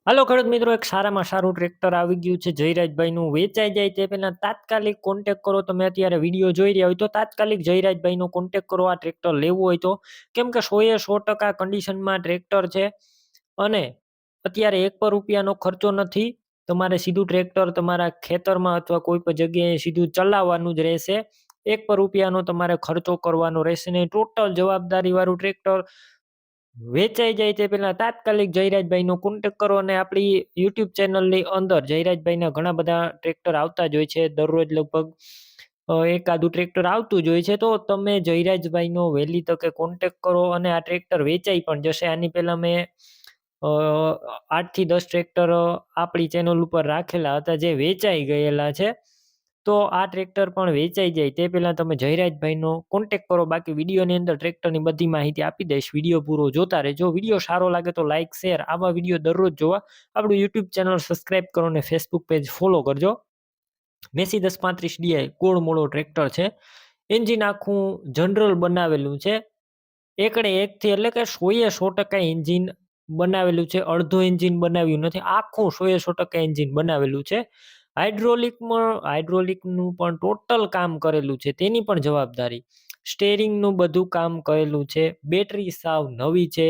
હાલો ખેડૂત મિત્રો, એક સારામાં સારું ટ્રેક્ટર આવી ગયું છે જયરાજભાઈનું. વેચાઈ જાય તે પહેલા તાત્કાલિક કોન્ટેક કરો. તમે અત્યારે વિડીયો જોઈ રહ્યા હોય તો તાત્કાલિક જયરાજભાઈનો કોન્ટેક કરો. આ ટ્રેક્ટર લેવું હોય તો, કેમ કે 100% કન્ડિશનમાં ટ્રેક્ટર છે અને અત્યારે ₹1 ખર્ચો નથી. તમારે સીધું ટ્રેક્ટર તમારા ખેતરમાં અથવા કોઈ પણ જગ્યાએ સીધું ચલાવવાનું જ રહેશે. ₹1 તમારે ખર્ચો કરવાનો રહેશે નહીં. ટોટલ જવાબદારી વાળું ટ્રેક્ટર. વેચાઈ જાય તે પહેલા તાત્કાલિક જયરાજભાઈનો કોન્ટેક કરો. અને આપણી યુટ્યુબ ચેનલની અંદર જયરાજભાઈના ઘણા બધા ટ્રેક્ટર આવતા જ હોય છે. દરરોજ લગભગ એકાદું ટ્રેક્ટર આવતું જ હોય છે. તો તમે જયરાજભાઈનો વહેલી તકે કોન્ટેક કરો અને આ ટ્રેક્ટર વેચાઈ પણ જશે. આની પહેલા મેં 8 થી 10 ટ્રેક્ટર આપણી ચેનલ ઉપર રાખેલા હતા જે વેચાઈ ગયેલા છે. તો આ ટ્રેક્ટર પણ વેચાઈ જાય તે પહેલા તમે જયરાજભાઈનો કોન્ટેક કરો. બાકી વિડીયોની અંદર ટ્રેક્ટરની બધી માહિતી આપી દઈશ. વિડીયો પૂરો જોતા રહેજો. વિડીયો સારો લાગે તો લાઇક શેર, આવા વિડીયો દરરોજ જોવા આપણું યુટ્યુબ ચેનલ સબસ્ક્રાઇબ કરો અને ફેસબુક પેજ ફોલો કરજો. મેસી 1035 ડીઆઈ ગોળ મોળો ટ્રેક્ટર છે. એન્જિન આખું જનરલ બનાવેલું છે. એકડે એકથી, એટલે કે 100% એન્જિન બનાવેલું છે. અડધો એન્જિન બનાવ્યું નથી, આખું 100% એન્જિન બનાવેલું છે. હાઇડ્રોલિકનું પણ ટોટલ કામ કરેલું છે, તેની પણ જવાબદારી. સ્ટેરિંગનું બધું કામ કરેલું છે. બેટરી સાવ નવી છે.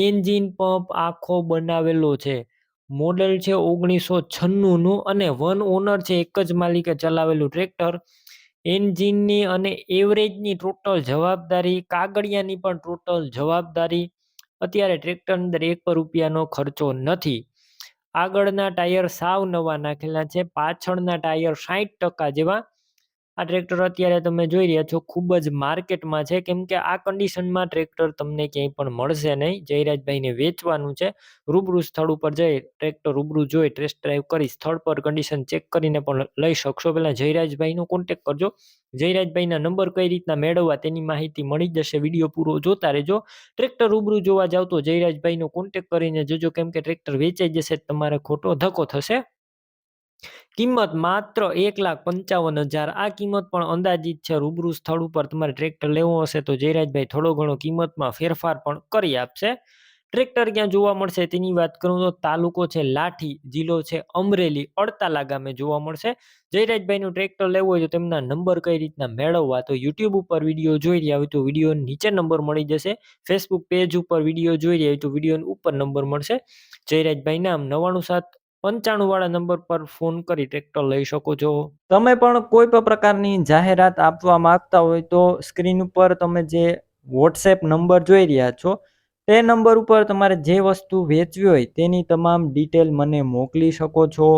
એન્જિન પંપ આખો બનાવેલો છે. મોડેલ છે 1996નું અને વન ઓનર છે, એક જ માલિકે ચલાવેલું ટ્રેક્ટર. એન્જિનની અને એવરેજની ટોટલ જવાબદારી, કાગળિયાની પણ ટોટલ જવાબદારી. અત્યારે ટ્રેક્ટર અંદર ₹1 ખર્ચો નથી. આગળના ટાયર સાવ નવા નાખેલા છે. પાછળના ટાયર 60% જેવા. આ ટ્રેક્ટર અત્યારે તમે જોઈ રહ્યા છો ખૂબ જ માર્કેટમાં છે, કેમ કે આ કન્ડિશનમાં ટ્રેક્ટર તમને ક્યાંય પણ મળશે નહીં. જયરાજભાઈને વેચવાનું છે. રૂબરૂ સ્થળ ઉપર જઈ ટ્રેક્ટર રૂબરૂ જોઈ ટેસ્ટ ડ્રાઈવ કરી સ્થળ પર કન્ડિશન ચેક કરીને પણ લઈ શકશો. પહેલાં જયરાજભાઈનો કોન્ટેક કરજો. જયરાજભાઈના નંબર કઈ રીતના મેળવવા તેની માહિતી મળી જશે. વિડીયો પૂરો જોતા રહેજો. ટ્રેક્ટર રૂબરૂ જોવા જાવ તો જયરાજભાઈનો કોન્ટેક કરીને જજો, કેમ કે ટ્રેક્ટર વેચાઈ જશે તમારે ખોટો ધક્કો થશે. કિંમત માત્ર 1,55,000. આ કિંમત પણ અંદાજિત છે. રૂબરૂ સ્થળ ઉપર તમારે ટ્રેક્ટર લેવું હશે તો જયરાજભાઈ થોડો ઘણો કિંમતમાં ફેરફાર પણ કરી આપશે. ટ્રેક્ટર ક્યાં જોવા મળશે તેની વાત કરું તો તાલુકો છે લાઠી, જિલ્લો છે અમરેલી, અડતાલા ગામે જોવા મળશે. જયરાજભાઈનું ટ્રેક્ટર લેવું હોય તો તેમના નંબર કઈ રીતના મેળવવા, તો યુટ્યુબ ઉપર વિડીયો જોઈ રહ્યા હોય તો વિડીયો નીચે નંબર મળી જશે. ફેસબુક પેજ ઉપર વિડીયો જોઈ રહ્યા હોય તો વિડીયો ઉપર નંબર મળશે. જયરાજભાઈ નામ 997595 વાળા નંબર પર ફોન કરી ટ્રેક્ટર લઈ શકો છો. તમે પણ કોઈ પણ પ્રકારની જાહેરાત આપવા માંગતા હોય તો સ્ક્રીન ઉપર તમે જે વોટ્સએપ નંબર જોઈ રહ્યા છો તે નંબર ઉપર તમારે જે વસ્તુ વેચવી હોય તેની તમામ ડિટેલ મને મોકલી શકો છો.